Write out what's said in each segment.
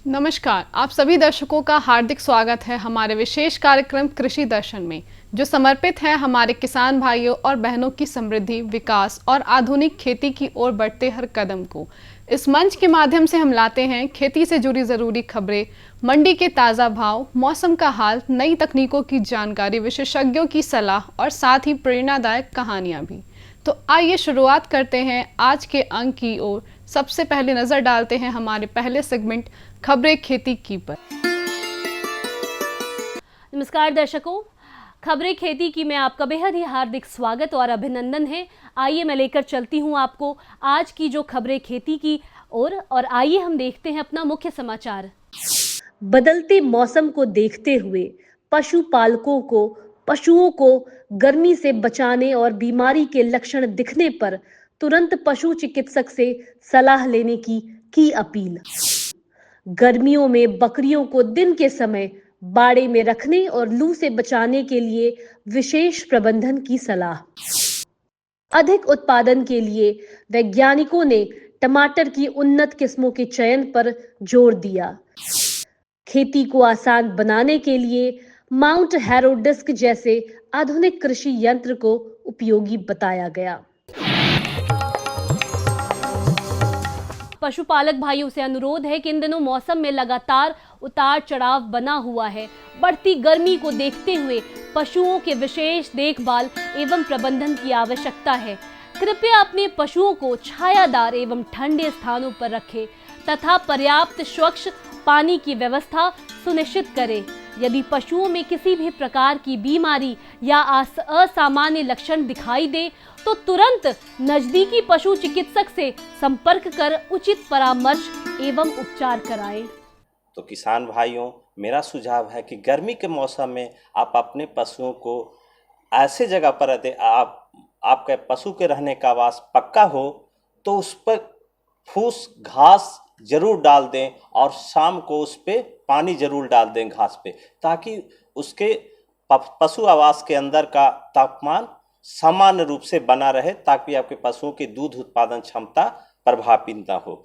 नमस्कार, आप सभी दर्शकों का हार्दिक स्वागत है हमारे विशेष कार्यक्रम कृषि दर्शन में, जो समर्पित है हमारे किसान भाइयों और बहनों की समृद्धि, विकास और आधुनिक खेती की ओर बढ़ते हर कदम को। इस मंच के माध्यम से हम लाते हैं खेती से जुड़ी जरूरी खबरें, मंडी के ताज़ा भाव, मौसम का हाल, नई तकनीकों की जानकारी, विशेषज्ञों की सलाह और साथ ही प्रेरणादायक कहानियाँ भी। तो आइए शुरुआत करते हैं आज के अंक की ओर। सबसे पहले नजर डालते हैं हमारे पहले सेगमेंट खबरें खेती की पर। नमस्कार दर्शकों, खबरें खेती की में आपका बेहद ही हार्दिक स्वागत और अभिनंदन है। आइए मैं लेकर चलती हूं आपको आज की जो खबरें खेती की और आइए हम देखते हैं अपना मुख्य समाचार। बदलते मौसम को देखते हुए पशुपालकों को पशुओं को गर्मी से बचाने और बीमारी के लक्षण दिखने पर तुरंत पशु चिकित्सक से सलाह लेने की अपील। गर्मियों में बकरियों को दिन के समय बाड़े में रखने और लू से बचाने के लिए विशेष प्रबंधन की सलाह। अधिक उत्पादन के लिए वैज्ञानिकों ने टमाटर की उन्नत किस्मों के चयन पर जोर दिया। खेती को आसान बनाने के लिए माउंट हैरो डिस्क जैसे आधुनिक कृषि यंत्र को उपयोगी बताया गया। पशुपालक भाइयों से अनुरोध है कि इन दिनों मौसम में लगातार उतार चढ़ाव बना हुआ है। बढ़ती गर्मी को देखते हुए पशुओं के विशेष देखभाल एवं प्रबंधन की आवश्यकता है। कृपया अपने पशुओं को छायादार एवं ठंडे स्थानों पर रखें तथा पर्याप्त स्वच्छ पानी की व्यवस्था सुनिश्चित करें। यदि पशुओं में किसी भी प्रकार की बीमारी या असामान्य लक्षण दिखाई दे तो तुरंत नजदीकी पशु चिकित्सक से संपर्क कर उचित परामर्श एवं उपचार कराएं। तो किसान भाइयों, मेरा सुझाव है कि गर्मी के मौसम में आप अपने पशुओं को ऐसे जगह पर आपके पशु के रहने का आवास पक्का हो तो उस पर फूस घास जरूर डाल दें और शाम को उस पर पानी जरूर डाल दें घास पे, ताकि उसके पशु आवास के अंदर का तापमान सामान्य रूप से बना रहे, ताकि आपके पशुओं की दूध उत्पादन क्षमता प्रभावित न हो।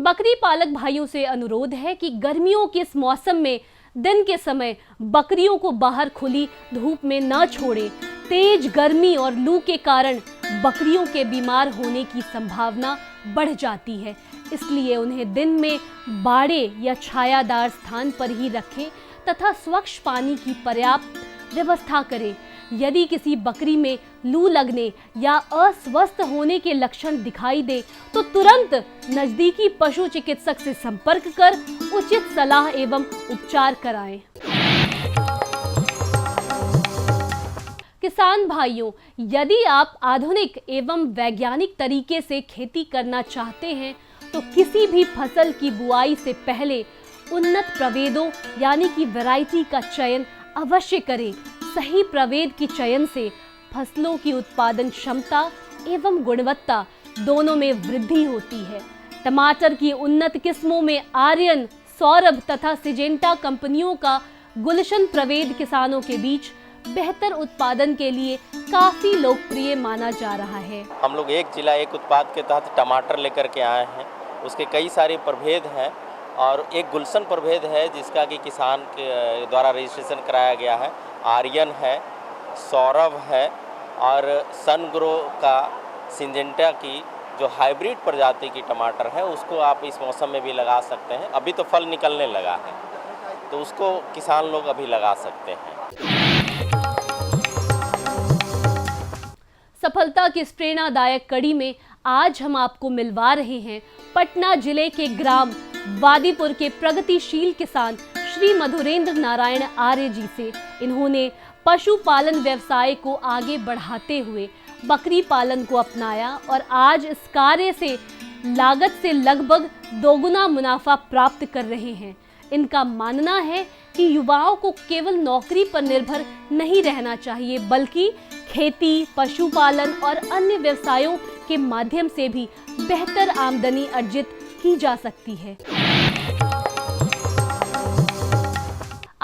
बकरी पालक भाइयों से अनुरोध है कि गर्मियों के इस मौसम में दिन के समय बकरियों को बाहर खुली धूप में न छोड़ें। तेज गर्मी और लू के कारण बकरियों के बीमार होने की संभावना बढ़ जाती है, इसलिए उन्हें दिन में बाड़े या छायादार स्थान पर ही रखें तथा स्वच्छ पानी की पर्याप्त व्यवस्था करें। यदि किसी बकरी में लू लगने या अस्वस्थ होने के लक्षण दिखाई दे तो तुरंत नजदीकी पशु चिकित्सक से संपर्क कर उचित सलाह एवं उपचार कराएं। किसान भाइयों, यदि आप आधुनिक एवं वैज्ञानिक तरीके से खेती करना चाहते हैं तो किसी भी फसल की बुआई से पहले उन्नत प्रभेदों यानी कि वैरायटी का चयन अवश्य करें। सही प्रभेद के चयन से फसलों की उत्पादन क्षमता एवं गुणवत्ता दोनों में वृद्धि होती है। टमाटर की उन्नत किस्मों में आर्यन, सौरभ तथा सिजेंटा कंपनियों का गुलशन प्रभेद किसानों के बीच बेहतर उत्पादन के लिए काफी लोकप्रिय माना जा रहा है। हम लोग एक जिला एक उत्पाद के तहत टमाटर लेकर के आए हैं। उसके कई सारे प्रभेद हैं और एक गुलशन प्रभेद है जिसका कि किसान के द्वारा रजिस्ट्रेशन कराया गया है। आर्यन है, सौरभ है और सनग्रो का सिंजेंटा की जो हाइब्रिड प्रजाति की टमाटर है उसको आप इस मौसम में भी लगा सकते हैं। अभी तो फल निकलने लगा है तो उसको किसान लोग अभी लगा सकते हैं। सफलता की इस प्रेरणादायक कड़ी में आज हम आपको मिलवा रहे हैं पटना जिले के ग्राम वादीपुर के प्रगतिशील किसान श्री मधुरेंद्र नारायण आर्य जी से। इन्होंने पशुपालन व्यवसाय को आगे बढ़ाते हुए बकरी पालन को अपनाया और आज इस कार्य से लागत से लगभग दोगुना मुनाफा प्राप्त कर रहे हैं। इनका मानना है कि युवाओं को केवल नौकरी पर निर्भर नहीं रहना चाहिए, बल्कि खेती, पशुपालन और अन्य व्यवसायों के माध्यम से भी बेहतर आमदनी अर्जित की जा सकती है।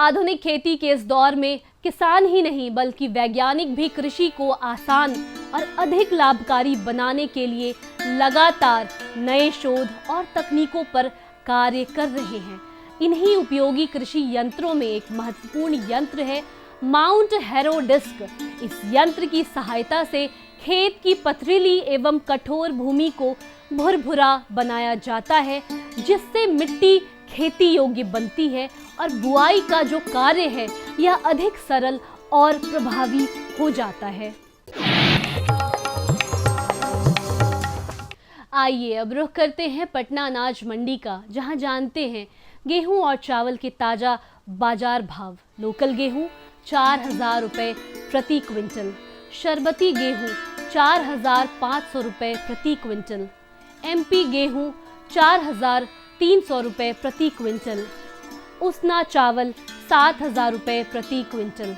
आधुनिक खेती के इस दौर में किसान ही नहीं बल्कि वैज्ञानिक भी कृषि को आसान और अधिक लाभकारी बनाने के लिए लगातार नए शोध और तकनीकों पर कार्य कर रहे हैं। इन्हीं उपयोगी कृषि यंत्रों में एक महत्वपूर्ण यंत्र है माउंट हैरो डिस्क। इस यंत्र की सहायता से खेत की पथरीली एवं कठोर भूमि को भुरभुरा बनाया जाता है, जिससे मिट्टी खेती योग्य बनती है और बुआई का जो कार्य है यह अधिक सरल और प्रभावी हो जाता है। आइए अब रुख करते हैं पटना अनाज मंडी का, जहां जानते हैं गेहूं और चावल के ताजा बाजार भाव। लोकल गेहूं 4,000 रुपये प्रति क्विंटल, शरबती गेहूं 4,500 रुपये प्रति क्विंटल, एमपी गेहूं 4,300 रुपये प्रति क्विंटल, उसना चावल 7,000 रुपये प्रति क्विंटल,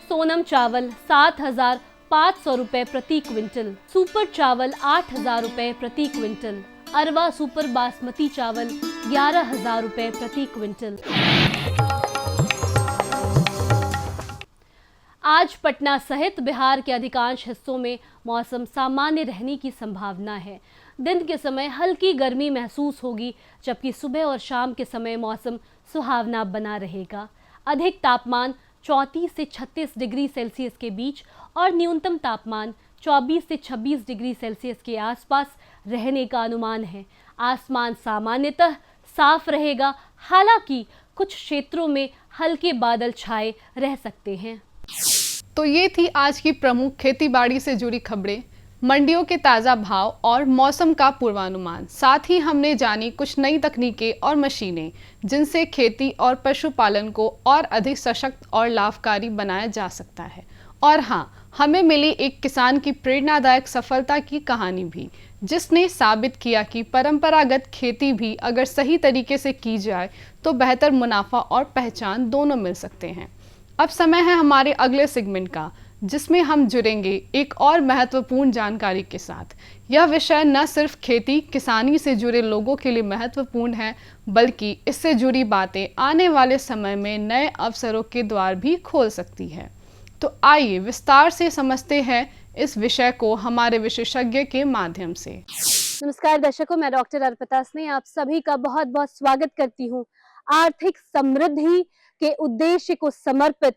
सोनम चावल 7,500 रुपये प्रति क्विंटल, सुपर चावल 8,000 रुपये प्रति क्विंटल, अरवा सुपर बासमती चावल 11,000 रुपये प्रति क्विंटल। आज पटना सहित बिहार के अधिकांश हिस्सों में मौसम सामान्य रहने की संभावना है। दिन के समय हल्की गर्मी महसूस होगी, जबकि सुबह और शाम के समय मौसम सुहावना बना रहेगा। अधिक तापमान 34 से 36 डिग्री सेल्सियस के बीच और न्यूनतम तापमान 24 से 26 डिग्री सेल्सियस के आसपास रहने का अनुमान है। आसमान सामान्यतः साफ रहेगा, हालांकि कुछ क्षेत्रों में हल्के बादल छाए रह सकते हैं। तो ये थी आज की प्रमुख खेतीबाड़ी से जुड़ी खबरें, मंडियों के ताज़ा भाव और मौसम का पूर्वानुमान। साथ ही हमने जानी कुछ नई तकनीकें और मशीनें जिनसे खेती और पशुपालन को और अधिक सशक्त और लाभकारी बनाया जा सकता है। और हाँ, हमें मिली एक किसान की प्रेरणादायक सफलता की कहानी भी, जिसने साबित किया कि परंपरागत खेती भी अगर सही तरीके से की जाए तो बेहतर मुनाफा और पहचान दोनों मिल सकते हैं। अब समय है हमारे अगले सेगमेंट का, जिसमें हम जुड़ेंगे एक और महत्वपूर्ण जानकारी के साथ। यह विषय न सिर्फ खेती किसानी से जुड़े लोगों के लिए महत्वपूर्ण है, बल्कि इससे जुड़ी बातें आने वाले समय में नए अवसरों के द्वार भी खोल सकती है। तो आइए विस्तार से समझते हैं इस विषय को हमारे विशेषज्ञ के माध्यम से। नमस्कार दर्शकों, मैं डॉक्टर अर्पिता स्नेह आप सभी का बहुत बहुत स्वागत करती हूँ। आर्थिक समृद्धि के उद्देश्य को समर्पित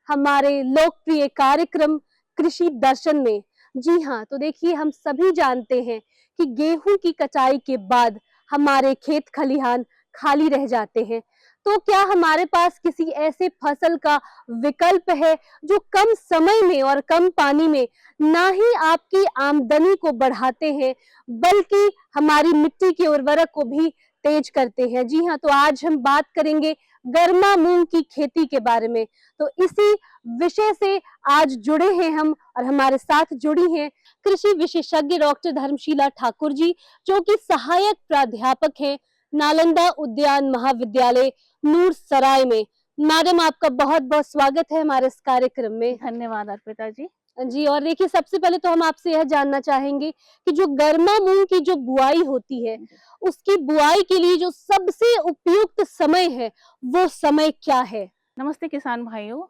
हमारे लोकप्रिय कार्यक्रम कृषि दर्शन में। जी हाँ, तो देखिए, हम सभी जानते हैं कि गेहूं की कटाई के बाद हमारे खेत खलिहान खाली रह जाते हैं। तो क्या हमारे पास किसी ऐसे फसल का विकल्प है जो कम समय में और कम पानी में ना ही आपकी आमदनी को बढ़ाते हैं, बल्कि हमारी मिट्टी की उर्वरक को भी तेज करते हैं? जी हाँ, तो आज हम बात करेंगे गर्मा मूंग की खेती के बारे में। तो इसी विषय से आज जुड़े हैं हम, और हमारे साथ जुड़ी हैं कृषि विशेषज्ञ डॉक्टर धर्मशीला ठाकुर जी, जो कि सहायक प्राध्यापक हैं नालंदा उद्यान महाविद्यालय नूरसराय में। मैडम, आपका बहुत बहुत स्वागत है हमारे इस कार्यक्रम में। धन्यवाद अर्पिता जी। जी, और देखिए, सबसे पहले तो हम आपसे यह जानना चाहेंगे कि जो गर्मा मूंग की जो बुआई होती है, उसकी बुआई के लिए जो सबसे उपयुक्त समय है, वो समय क्या है? नमस्ते किसान भाइयों,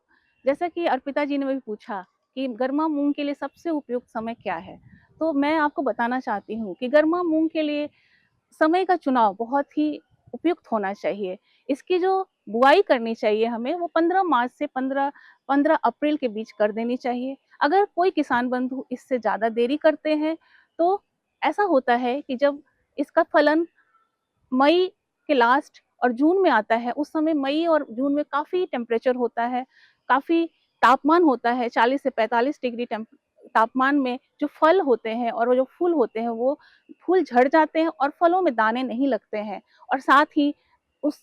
जैसा कि अर्पिता जी ने भी पूछा कि गर्मा मूंग के लिए सबसे उपयुक्त समय क्या है, तो मैं आपको बताना चाहती हूँ कि गर्मा मूंग के लिए समय का चुनाव बहुत ही उपयुक्त होना चाहिए। इसकी जो बुआई करनी चाहिए हमें, वो 15 मार्च से 15 अप्रैल के बीच कर देनी चाहिए। अगर कोई किसान बंधु इससे ज़्यादा देरी करते हैं तो ऐसा होता है कि जब इसका फलन मई के लास्ट और जून में आता है, उस समय मई और जून में काफ़ी टेम्परेचर होता है, काफ़ी तापमान होता है। 40 से 45 डिग्री तापमान में जो फल होते हैं और वो जो फूल होते हैं, वो फूल झड़ जाते हैं और फलों में दाने नहीं लगते हैं। और साथ ही उस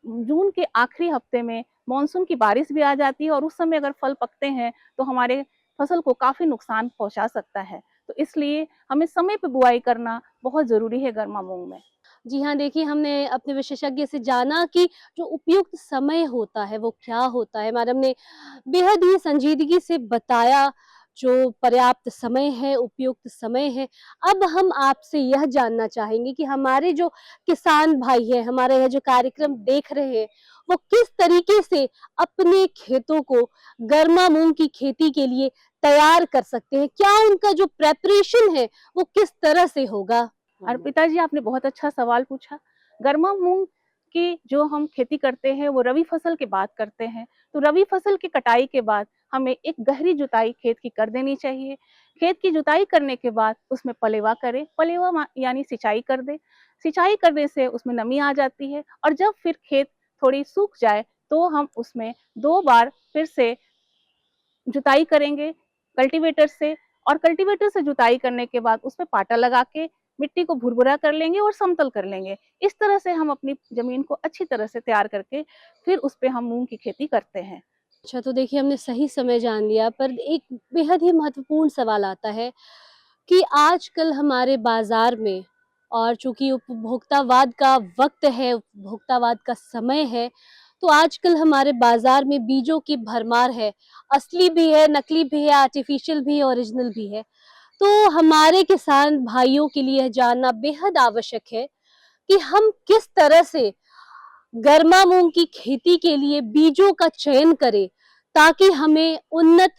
जून के आखिरी हफ्ते में मानसून की बारिश भी आ जाती है, और उस समय अगर फल पकते हैं तो हमारे फसल को काफ़ी नुकसान पहुंचा सकता है। तो इसलिए हमें समय पर बुआई करना बहुत ज़रूरी है गर्मा मूंग में। जी हाँ, देखिए, हमने अपने विशेषज्ञ से जाना कि जो उपयुक्त समय होता है वो क्या होता है। मैडम ने बेहद ही संजीदगी से बताया जो पर्याप्त समय है, उपयुक्त समय है। अब हम आपसे यह जानना चाहेंगे कि हमारे जो किसान भाई हैं, हमारे यह जो कार्यक्रम देख रहे हैं, वो किस तरीके से अपने खेतों को गर्मा मूंग की खेती के लिए तैयार कर सकते हैं? क्या उनका जो प्रेपरेशन है, वो किस तरह से होगा? अर्पिता जी, आपने बहुत अच्छा सवाल पूछा। गर्मा मूंग की जो हम खेती करते हैं वो रबी फसल के बाद करते हैं। तो रबी फसल की कटाई के बाद हमें एक गहरी जुताई खेत की कर देनी चाहिए। खेत की जुताई करने के बाद उसमें पलेवा करें, यानी सिंचाई कर दें। सिंचाई करने से उसमें नमी आ जाती है और जब फिर खेत थोड़ी सूख जाए तो हम उसमें 2 बार फिर से जुताई करेंगे कल्टीवेटर से, और कल्टीवेटर से जुताई करने के बाद उसपे पाटा लगा के मिट्टी को भुरभुरा कर लेंगे और समतल कर लेंगे। इस तरह से हम अपनी जमीन को अच्छी तरह से तैयार करके फिर उसपे हम मूंग की खेती करते हैं। अच्छा, तो देखिए हमने सही समय जान लिया, पर एक बेहद ही महत्वपूर्ण सवाल आता है कि आजकल हमारे बाजार में, और चूंकि उपभोक्तावाद का वक्त है, उपभोक्तावाद का समय है, तो आजकल हमारे बाजार में बीजों की भरमार है। असली भी है, नकली भी है, आर्टिफिशियल भी है, ओरिजिनल भी है। तो हमारे किसान भाइयों के लिए यह जानना बेहद आवश्यक है कि हम किस तरह से गर्मा मूंग की खेती के लिए बीजों का चयन करें ताकि हमें उन्नत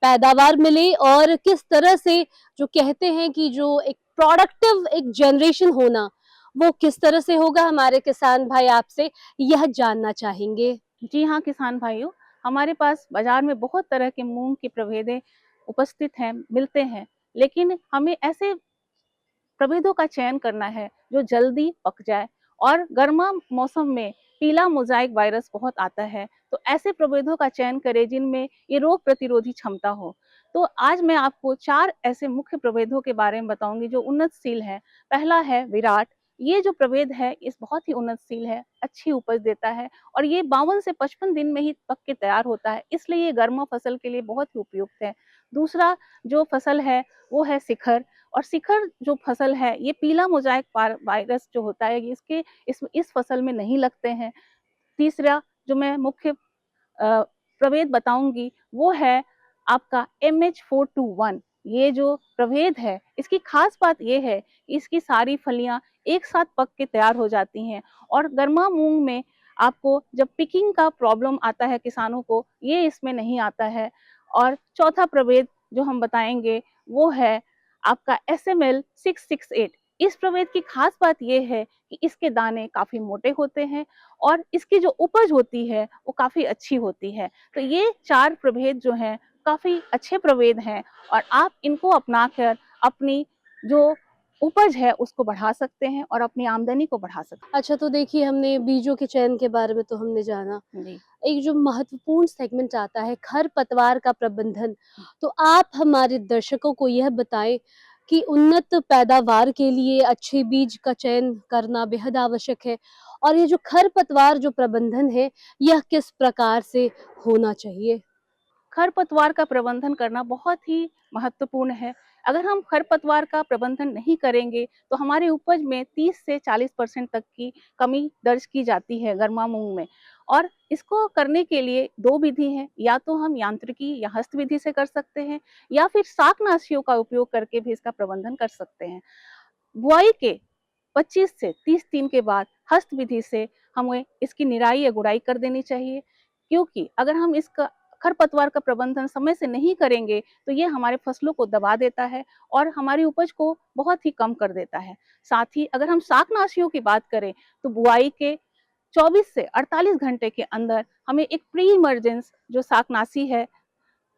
पैदावार मिले, और किस तरह से जो कहते हैं कि जो एक प्रोडक्टिव एक जनरेशन होना, वो किस तरह से होगा। हमारे किसान भाई आपसे यह जानना चाहेंगे। जी हाँ, किसान भाइयों, हमारे पास बाजार में बहुत तरह के मूंग की प्रभेदें उपस्थित हैं, मिलते हैं। लेकिन हमें ऐसे प्रभेदों का चयन करना है जो जल्दी पक जाए, और गर्मा मौसम में पीला मोजाइक वायरस बहुत आता है, तो ऐसे प्रभेदों का चयन करें जिनमें ये रोग प्रतिरोधी क्षमता हो। तो आज मैं आपको 4 ऐसे मुख्य प्रभेदों के बारे में बताऊंगी जो उन्नतशील हैं। पहला है विराट। ये जो प्रभेद है इस बहुत ही उन्नतशील है, अच्छी उपज देता है और ये 52 से 55 दिन में ही पक के तैयार होता है, इसलिए ये गर्मा फसल के लिए बहुत ही उपयुक्त है। दूसरा जो फसल है वो है शिखर, और शिखर जो फसल है ये पीला मोजाइक वायरस जो होता है इसके इस फसल में नहीं लगते हैं। तीसरा जो मैं मुख्य प्रभेद बताऊंगी वो है आपका MH421। ये जो प्रभेद है इसकी खास बात ये है कि इसकी सारी फलियां एक साथ पक के तैयार हो जाती हैं, और गर्मा मूंग में आपको जब पिकिंग का प्रॉब्लम आता है किसानों को, ये इसमें नहीं आता है। और चौथा प्रभेद जो हम बताएंगे वो है आपका SML668। इस प्रभेद की खास बात यह है कि इसके दाने काफी मोटे होते हैं और इसकी जो उपज होती है वो काफी अच्छी होती है। तो ये 4 प्रभेद जो हैं काफी अच्छे प्रभेद हैं, और आप इनको अपनाकर अपनी जो उपज है उसको बढ़ा सकते हैं और अपनी आमदनी को बढ़ा सकते अच्छा, तो देखिए हमने बीजों के चयन के बारे में तो हमने जाना। हैं। जी। एक जो महत्वपूर्ण सेगमेंट आता है खरपतवार का प्रबंधन, तो आप हमारे दर्शकों को यह बताएं कि उन्नत पैदावार के लिए अच्छे बीज का चयन करना बेहद आवश्यक है, और ये जो खरपतवार जो प्रबंधन है, यह किस प्रकार से होना चाहिए। खरपतवार का प्रबंधन करना बहुत ही महत्वपूर्ण है। अगर हम खरपतवार का प्रबंधन नहीं करेंगे तो हमारे उपज में 30 से 40% तक की कमी दर्ज की जाती है गर्मा मूंग में। और इसको करने के लिए 2 विधि हैं, या तो हम यांत्रिकी या हस्त विधि से कर सकते हैं, या फिर शाकनाशियों का उपयोग करके भी इसका प्रबंधन कर सकते हैं। बुआई के 25 से 30 दिन के बाद हस्त विधि से हमें इसकी निराई या गुड़ाई कर देनी चाहिए, क्योंकि अगर हम इसका खरपतवार का प्रबंधन समय से नहीं करेंगे तो ये हमारे फसलों को दबा देता है और हमारी उपज को बहुत ही कम कर देता है। साथ ही अगर हम शाकनाशियों की बात करें तो बुआई के 24 से 48 घंटे के अंदर हमें एक प्री इमर्जेंस जो शाकनाशी है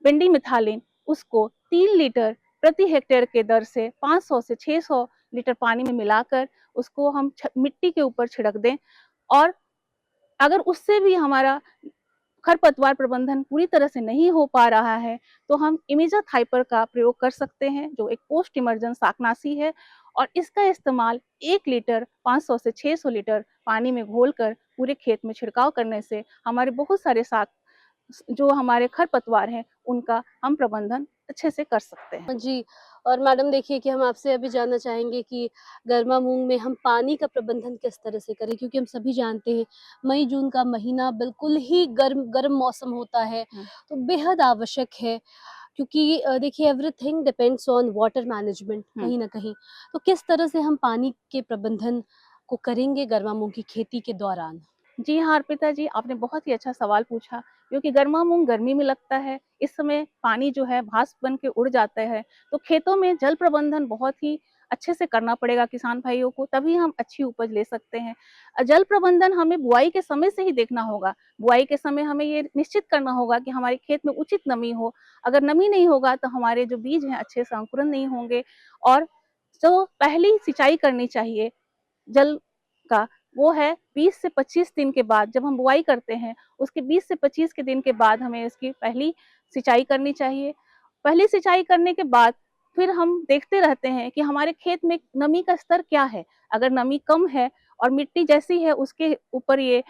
पेंडिमिथालिन, उसको 3 लीटर प्रति हेक्टेयर के दर से 500 से 600 लीटर पानी में मिलाकर उसको हम मिट्टी के ऊपर छिड़क दें। और अगर उससे भी हमारा खरपतवार प्रबंधन पूरी तरह से नहीं हो पा रहा है तो हम इमिजाथाइपर का प्रयोग कर सकते हैं, जो एक पोस्ट इमर्जेंस शाकनाशी है, और इसका इस्तेमाल 1 लीटर 500 से 600 लीटर पानी में घोलकर पूरे खेत में छिड़काव करने से हमारे बहुत सारे शाक जो हमारे खरपतवार हैं उनका हम प्रबंधन अच्छे से कर सकते हैं। जी, और मैडम देखिए कि हम आपसे अभी जानना चाहेंगे कि गर्मा मूंग में हम पानी का प्रबंधन किस तरह से करें, क्योंकि हम सभी जानते हैं मई जून का महीना बिल्कुल ही गर्म गर्म मौसम होता है, हम्म। तो बेहद आवश्यक है क्योंकि देखिए everything depends on water management कहीं ना कहीं। तो किस तरह से हम पानी के प्रबंधन को करेंगे गर्मा मूंग की खेती के दौरान? जी हाँ, अर्पिता जी, आपने बहुत ही अच्छा सवाल पूछा, क्योंकि गर्मा मूंग गर्मी में लगता है। इस समय पानी जो है भाप बन के उड़ जाता है, तो खेतों में जल प्रबंधन बहुत ही अच्छे से करना पड़ेगा किसान भाइयों को, तभी हम अच्छी उपज ले सकते हैं। जल प्रबंधन हमें बुआई के समय से ही देखना होगा। बुआई के समय हमें ये निश्चित करना होगा कि हमारे खेत में उचित नमी हो। अगर नमी नहीं होगा तो हमारे जो बीज हैं अच्छे से अंकुरन नहीं होंगे। और जो पहली सिंचाई करनी चाहिए जल का, वो है 20 से 25 दिन के बाद। जब हम बुआई करते हैं उसके 20 से 25 के दिन के बाद हमें इसकी पहली सिंचाई करनी चाहिए। पहली सिंचाई करने के बाद फिर हम देखते रहते हैं कि हमारे खेत में नमी का स्तर क्या है। अगर नमी कम है और मिट्टी जैसी है उसके ऊपर ये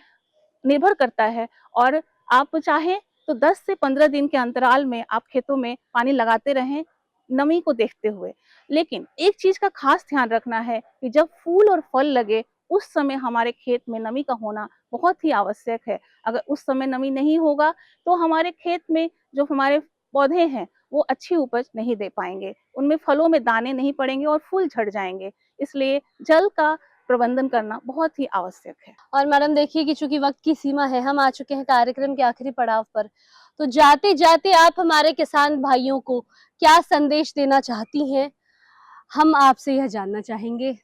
निर्भर करता है। और आप चाहें तो 10 से 15 दिन के अंतराल में आप खेतों में पानी लगाते रहें, नमी को देखते हुए। लेकिन एक चीज का खास ध्यान रखना है कि जब फूल और फल लगे उस समय हमारे खेत में नमी का होना बहुत ही आवश्यक है। अगर उस समय नमी नहीं होगा तो हमारे खेत में जो हमारे पौधे हैं वो अच्छी उपज नहीं दे पाएंगे, उनमें फलों में दाने नहीं पड़ेंगे और फूल झड़ जाएंगे। इसलिए जल का प्रबंधन करना बहुत ही आवश्यक है। और मैडम देखिए कि चूंकि वक्त की सीमा है, हम आ चुके हैं कार्यक्रम के आखिरी पड़ाव पर। तो जाते जाते आप हमारे किसान भाइयों को क्या संदेश देना चाहती हैं, हम आपसे यह जानना चाहेंगे।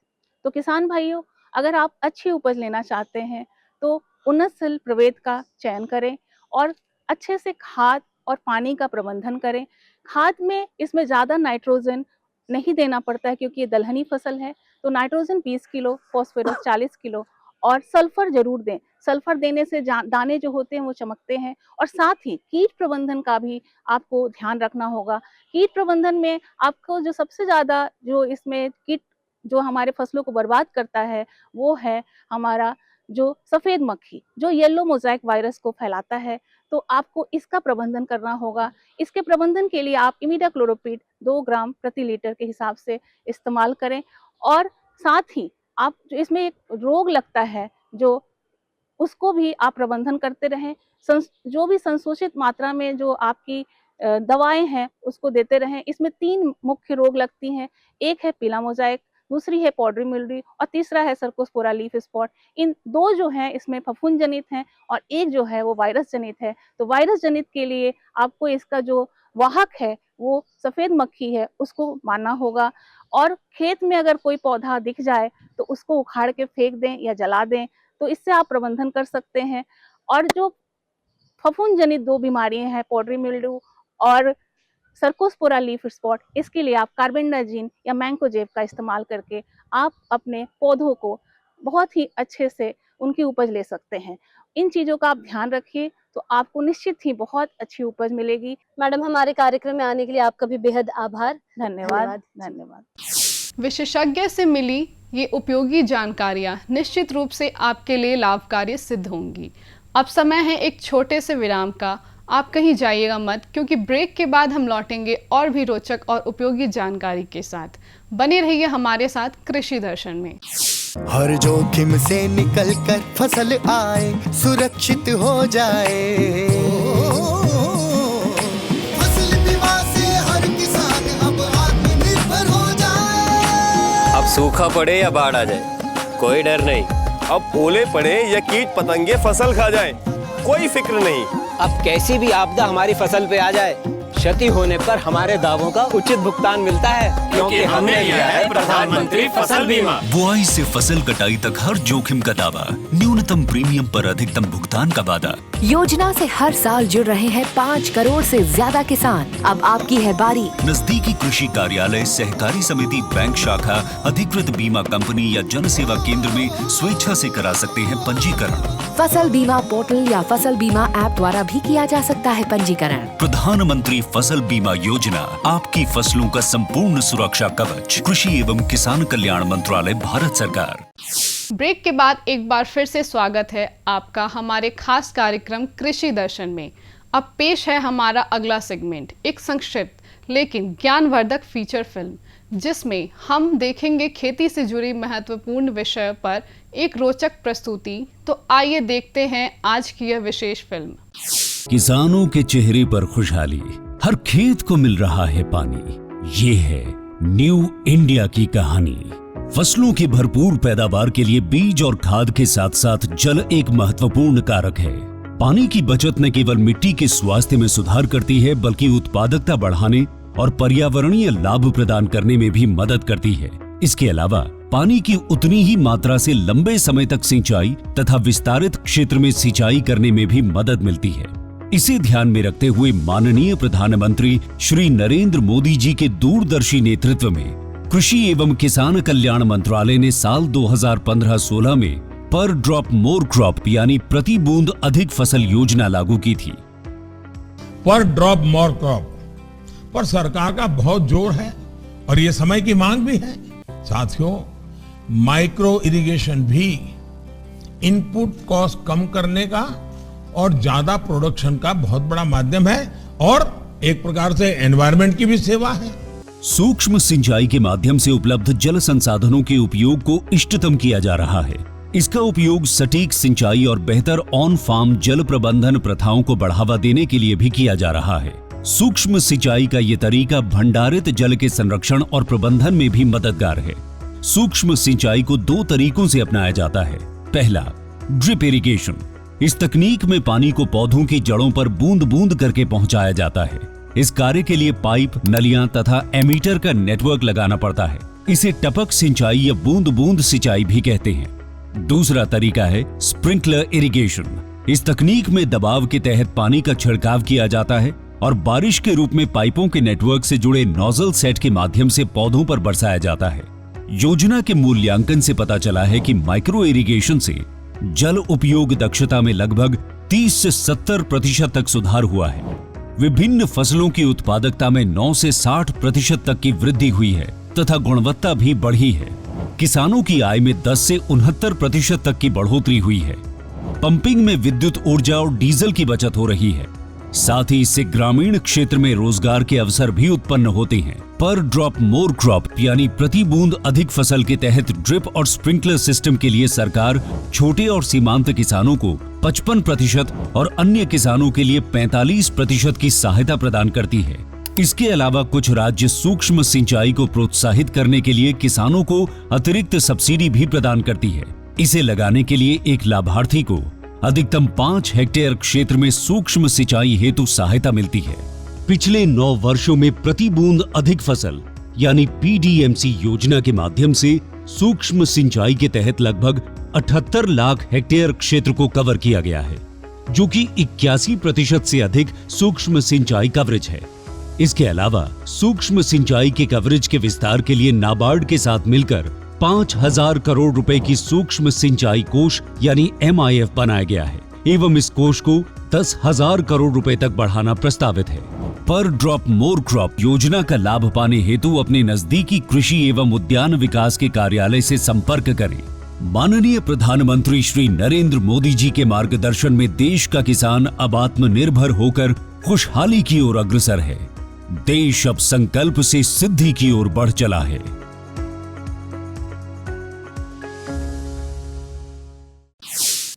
तो किसान भाइयों, अगर आप अच्छी उपज लेना चाहते हैं तो उन्नतशील प्रभेद का चयन करें और अच्छे से खाद और पानी का प्रबंधन करें। खाद में इसमें ज़्यादा नाइट्रोजन नहीं देना पड़ता है क्योंकि ये दलहनी फसल है, तो नाइट्रोजन 20 किलो, फॉस्फोरस 40 किलो और सल्फर जरूर दें। सल्फर देने से दाने जो होते हैं वो चमकते हैं। और साथ ही कीट प्रबंधन का भी आपको ध्यान रखना होगा। कीट प्रबंधन में आपको जो सबसे ज़्यादा जो इसमें कीट जो हमारे फसलों को बर्बाद करता है वो है हमारा जो सफ़ेद मक्खी, जो येलो मोज़ेक वायरस को फैलाता है। तो आपको इसका प्रबंधन करना होगा। इसके प्रबंधन के लिए आप इमिडाक्लोप्रिड 2 ग्राम प्रति लीटर के हिसाब से इस्तेमाल करें। और साथ ही आप जो इसमें एक रोग लगता है जो उसको भी आप प्रबंधन करते रहें। जो भी संशोधित मात्रा में जो आपकी दवाएं हैं उसको देते रहें। इसमें 3 मुख्य रोग लगती हैं। एक है पीला मोज़ेक, दूसरी है पाउडरी मिल्ड्यू और तीसरा है सर्कोस्पोरा लीफ स्पॉट। इन 2 जो हैं इसमें फफूंद जनित हैं और एक जो है वो वायरस जनित है। तो वायरस जनित के लिए आपको इसका जो वाहक है वो सफ़ेद मक्खी है, उसको मानना होगा। और खेत में अगर कोई पौधा दिख जाए तो उसको उखाड़ के फेंक दें या जला दें, तो इससे आप प्रबंधन कर सकते हैं। और जो फफूंद जनित 2 बीमारियां हैं, पाउडरी मिल्ड्यू और सर्कोस्पोरा लीफ स्पॉट, इसके लिए आप कार्बेंडाजिम या मैंकोजेब का इस्तेमाल करके आप अपने पौधों को बहुत ही अच्छे से उनकी उपज ले सकते हैं। इन चीज़ों का आप ध्यान रखिए तो आपको निश्चित ही बहुत अच्छी उपज मिलेगी। मैडम हमारे कार्यक्रम में आने के लिए आपका भी बेहद आभार। धन्यवाद। धन्यवाद। विशेषज्ञ से मिली ये उपयोगी जानकारियां निश्चित रूप से आपके लिए लाभकारी सिद्ध होंगी। अब समय है एक छोटे से विराम का। आप कहीं जाइएगा मत, क्योंकि ब्रेक के बाद हम लौटेंगे और भी रोचक और उपयोगी जानकारी के साथ। बने रहिए हमारे साथ कृषि दर्शन में। हर जोखिम से निकल कर फसल आए, सुरक्षित हो जाए। फसल बीमा से हर किसान अब आत्मनिर्भर हो जाए। अब सूखा पड़े या बाढ़ आ जाए, कोई डर नहीं। अब ओले पड़े या कीट पतंगे फसल खा जाए, कोई फिक्र नहीं। अब कैसी भी आपदा हमारी फसल पे आ जाए, क्षति होने पर हमारे दावों का उचित भुगतान मिलता है, क्योंकि हमने लिया है प्रधानमंत्री फसल बीमा। बुआई से फसल कटाई तक हर जोखिम का दावा, न्यूनतम प्रीमियम पर अधिकतम भुगतान का वादा। योजना से हर साल जुड़ रहे हैं 5 करोड़ से ज्यादा किसान। अब आपकी है बारी। नजदीकी कृषि कार्यालय, सहकारी समिति, बैंक शाखा, अधिकृत बीमा कंपनी या जन सेवा केंद्र में स्वेच्छा से करा सकते हैं पंजीकरण। फसल बीमा पोर्टल या फसल बीमा ऐप द्वारा भी किया जा सकता है पंजीकरण। प्रधानमंत्री फसल बीमा योजना, आपकी फसलों का संपूर्ण सुरक्षा कवच। कृषि एवं किसान कल्याण मंत्रालय, भारत सरकार। ब्रेक के बाद एक बार फिर से स्वागत है आपका हमारे खास कार्यक्रम कृषि दर्शन में। अब पेश है हमारा अगला सेगमेंट, एक संक्षिप्त लेकिन ज्ञानवर्धक फीचर फिल्म, जिसमें हम देखेंगे खेती से जुड़ी महत्वपूर्ण विषय पर एक रोचक प्रस्तुति। तो आइए देखते हैं आज की यह विशेष फिल्म। किसानों के चेहरे पर खुशहाली, हर खेत को मिल रहा है पानी। ये है न्यू इंडिया की कहानी। फसलों की भरपूर पैदावार के लिए बीज और खाद के साथ साथ जल एक महत्वपूर्ण कारक है। पानी की बचत न केवल मिट्टी के स्वास्थ्य में सुधार करती है, बल्कि उत्पादकता बढ़ाने और पर्यावरणीय लाभ प्रदान करने में भी मदद करती है। इसके अलावा पानी की उतनी ही मात्रा से लंबे समय तक सिंचाई तथा विस्तारित क्षेत्र में सिंचाई करने में भी मदद मिलती है। इसे ध्यान में रखते हुए माननीय प्रधानमंत्री श्री नरेंद्र मोदी जी के दूरदर्शी नेतृत्व में कृषि एवं किसान कल्याण मंत्रालय ने साल 2015-16 में पर ड्रॉप मोर क्रॉप यानी प्रति बूंद अधिक फसल योजना लागू की थी। पर ड्रॉप मोर क्रॉप पर सरकार का बहुत जोर है और ये समय की मांग भी है। साथियों, माइक्रो इरिगेशन भी इनपुट कॉस्ट कम करने का और ज्यादा प्रोडक्शन का बहुत बड़ा माध्यम है और एक प्रकार से एनवायरनमेंट की भी सेवा है। सूक्ष्म सिंचाई के माध्यम से उपलब्ध जल संसाधनों के उपयोग को इष्टतम किया जा रहा है। इसका उपयोग सटीक सिंचाई और बेहतर ऑन फार्म जल प्रबंधन प्रथाओं को बढ़ावा देने के लिए भी किया जा रहा है। सूक्ष्म सिंचाई का ये तरीका भंडारित जल के संरक्षण और प्रबंधन में भी मददगार है। सूक्ष्म सिंचाई को दो तरीकों से अपनाया जाता है। पहला, ड्रिप इरिगेशन। इस तकनीक में पानी को पौधों की जड़ों पर बूंद बूंद करके पहुंचाया जाता है। इस कार्य के लिए पाइप, नलियां तथा एमीटर का नेटवर्क लगाना पड़ता है। इसे टपक सिंचाई या बूंद बूंद सिंचाई भी कहते हैं। दूसरा तरीका है स्प्रिंकलर इरिगेशन। इस तकनीक में दबाव के तहत पानी का छिड़काव किया जाता है और बारिश के रूप में पाइपों के नेटवर्क से जुड़े नोजल सेट के माध्यम से पौधों पर बरसाया जाता है। योजना के मूल्यांकन से पता चला है कि माइक्रो इरिगेशन से जल उपयोग दक्षता में लगभग 30 से 70% तक सुधार हुआ है। विभिन्न फसलों की उत्पादकता में 9 से 60% तक की वृद्धि हुई है तथा गुणवत्ता भी बढ़ी है। किसानों की आय में 10 से 69% तक की बढ़ोतरी हुई है। पंपिंग में विद्युत ऊर्जा और डीजल की बचत हो रही है। साथ ही इससे ग्रामीण क्षेत्र में रोजगार के अवसर भी उत्पन्न होते हैं। पर ड्रॉप मोर क्रॉप यानी प्रति बूंद अधिक फसल के तहत ड्रिप और स्प्रिंकलर सिस्टम के लिए सरकार छोटे और सीमांत किसानों को 55% और अन्य किसानों के लिए 45% की सहायता प्रदान करती है। इसके अलावा कुछ राज्य सूक्ष्म सिंचाई को प्रोत्साहित करने के लिए किसानों को अतिरिक्त सब्सिडी भी प्रदान करती है। इसे लगाने के लिए एक लाभार्थी को अधिकतम 5 हेक्टेयर क्षेत्र में सूक्ष्म सिंचाई हेतु सहायता मिलती है। पिछले 9 वर्षों में प्रति बूंद अधिक फसल यानी PDMC योजना के माध्यम से सूक्ष्म सिंचाई के तहत लगभग 78 लाख हेक्टेयर क्षेत्र को कवर किया गया है, जो कि 81% से अधिक सूक्ष्म सिंचाई कवरेज है। इसके अलावा सूक्ष्म सिंचाई के कवरेज के विस्तार के लिए नाबार्ड के साथ मिलकर 5,000 करोड़ रुपए की सूक्ष्म सिंचाई कोष यानी MIF बनाया गया है एवं इस कोष को 10,000 करोड़ रुपए तक बढ़ाना प्रस्तावित है। पर ड्रॉप मोर क्रॉप योजना का लाभ पाने हेतु अपने नजदीकी कृषि एवं उद्यान विकास के कार्यालय से संपर्क करें। माननीय प्रधानमंत्री श्री नरेंद्र मोदी जी के मार्गदर्शन में देश का किसान अब आत्मनिर्भर होकर खुशहाली की ओर अग्रसर है। देश अब संकल्प से सिद्धि की ओर बढ़ चला है।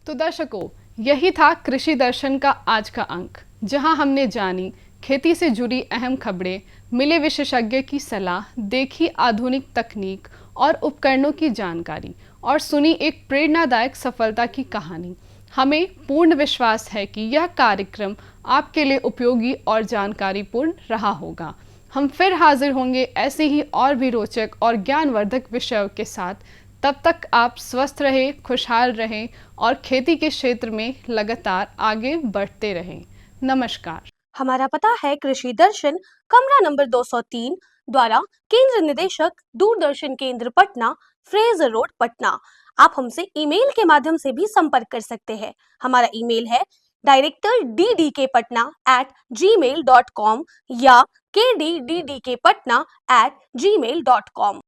तो दर्शकों, यही था कृषि दर्शन का आज का अंक, जहां हमने जानी खेती से जुड़ी अहम खबरें, मिले विशेषज्ञ की सलाह, देखी आधुनिक तकनीक और उपकरणों की जानकारी और सुनी एक प्रेरणादायक सफलता की कहानी। हमें पूर्ण विश्वास है कि यह कार्यक्रम आपके लिए उपयोगी और जानकारीपूर्ण रहा होगा। हम फिर हाजिर होंगे ऐसे ही और भी रोचक और ज्ञानवर्धक विषयों के साथ। तब तक आप स्वस्थ रहें, खुशहाल रहें और खेती के क्षेत्र में लगातार आगे बढ़ते रहें। नमस्कार। हमारा पता है कृषि दर्शन, कमरा नंबर 203, द्वारा केंद्र निदेशक, दूरदर्शन केंद्र पटना, फ्रेजर रोड, पटना। आप हमसे ईमेल के माध्यम से भी संपर्क कर सकते हैं। हमारा ईमेल है directorddkpatna@gmail.com या kddkpatna@gmail.com।